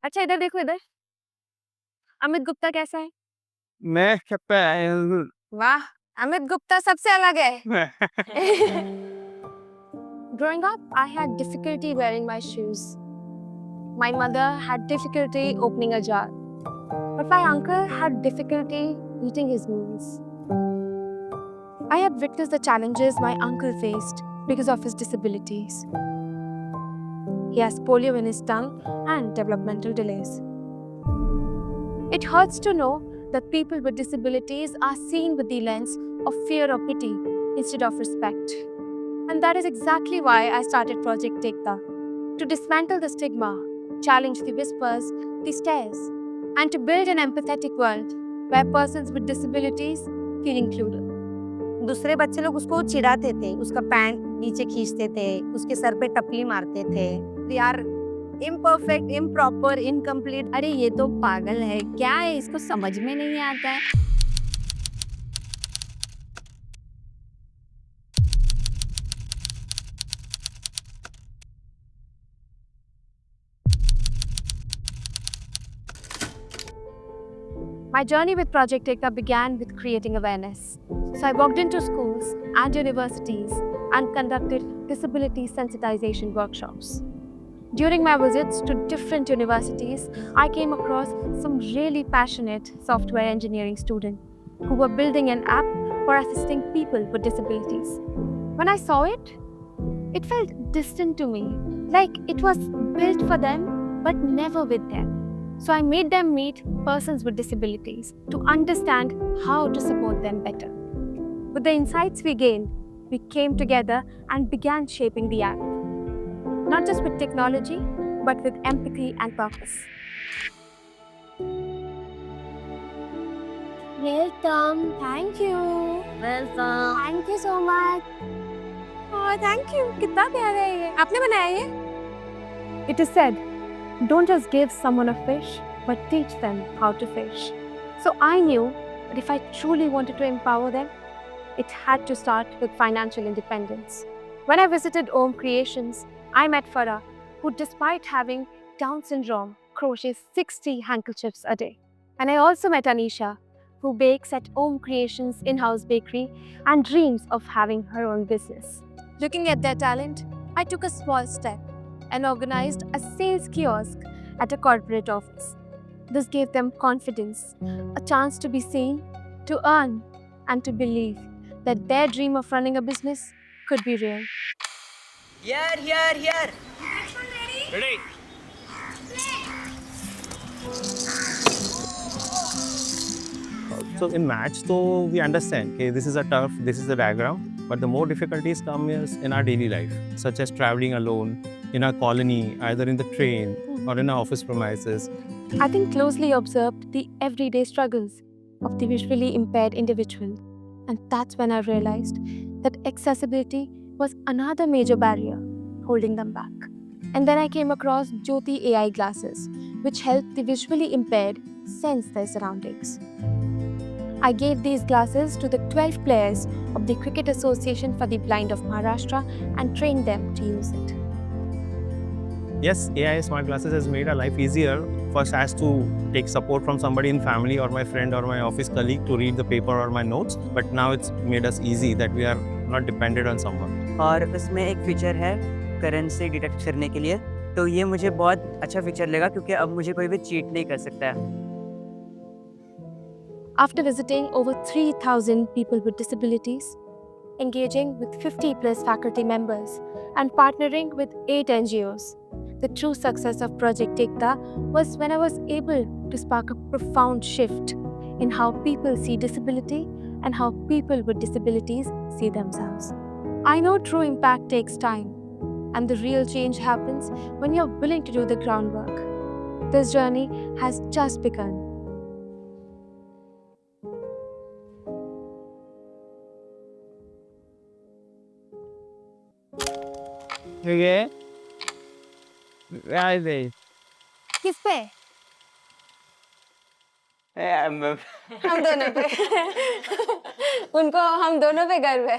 अच्छा इधर देखो इधर। अमित गुप्ता कैसा है? मैं वाह, अमित गुप्ता सबसे अलग है। Growing up, I had difficulty wearing my shoes. My mother had difficulty opening a jar, but my uncle had difficulty eating his meals. I had witnessed the challenges my uncle faced because of his disabilities. He has polio in his tongue and developmental delays. It hurts to know that people with disabilities are seen with the lens of fear or pity instead of respect. And that is exactly why I started Project Ekta, to dismantle the stigma, challenge the whispers, the stares, and to build an empathetic world where persons with disabilities feel included. दूसरे बच्चे लोग उसको चिढ़ाते थे, उसका pant नीचे खींचते थे, उसके सर पे टपली मारते थे। यार इम्परफेक्ट, इम्प्रॉपर, इनकम्प्लीट, अरे ये तो पागल है, क्या है इसको समझ में नहीं आता है। My journey with Project Ekta began with creating awareness. So I walked into schools and universities and conducted disability sensitization workshops. During my visits to different universities, I came across some really passionate software engineering students who were building an app for assisting people with disabilities. When I saw it, it felt distant to me, like it was built for them but never with them. So I made them meet persons with disabilities to understand how to support them better. With the insights we gained, we came together and began shaping the app, not just with technology, but with empathy and purpose. Welcome. Thank you. Welcome. Thank you so much. Oh, thank you. कितना प्यारा है ये। आपने बनाया ये? It is said, don't just give someone a fish, but teach them how to fish. So I knew that if I truly wanted to empower them, it had to start with financial independence. When I visited Om Creations, I met Farah, who despite having Down syndrome, crochets 60 handkerchiefs a day. And I also met Anisha, who bakes at Om Creations in-house bakery and dreams of having her own business. Looking at their talent, I took a small step and organized a sales kiosk at a corporate office. This gave them confidence, a chance to be seen, to earn, and to believe that their dream of running a business could be real. Here. Ready? So in match, so we understand, okay, this is a turf, this is a diagram, but the more difficulties come is in our daily life, such as traveling alone, in our colony, either in the train or in our office premises. I think closely observed the everyday struggles of the visually impaired individual, and that's when I realized that accessibility was another major barrier holding them back. And then I came across Jyoti AI glasses, which help the visually impaired sense their surroundings. I gave these glasses to the 12 players of the Cricket Association for the Blind of Maharashtra and trained them to use it. Yes, AI smart glasses has made our life easier. First, I has to take support from somebody in family or my friend or my office colleague to read the paper or my notes. But now it's made us easy that we are not dependent on someone. और उसमें एक feature है currency detect करने के लिए, तो ये मुझे बहुत अच्छा फीचर लगा क्योंकि अब मुझे कोई भी चीट नहीं कर सकता है। After visiting over 3,000 people with disabilities, engaging with 50 plus faculty members, and partnering with 8 NGOs, the true success of Project Ekta was when I was able to spark a profound shift in how people see disability and how people with disabilities see themselves. I know true impact takes time, and the real change happens when you're willing to do the groundwork. This journey has just begun. Okay. Where is it? किस पे? हम दोनों पे। उनको हम दोनों पे गर्व है।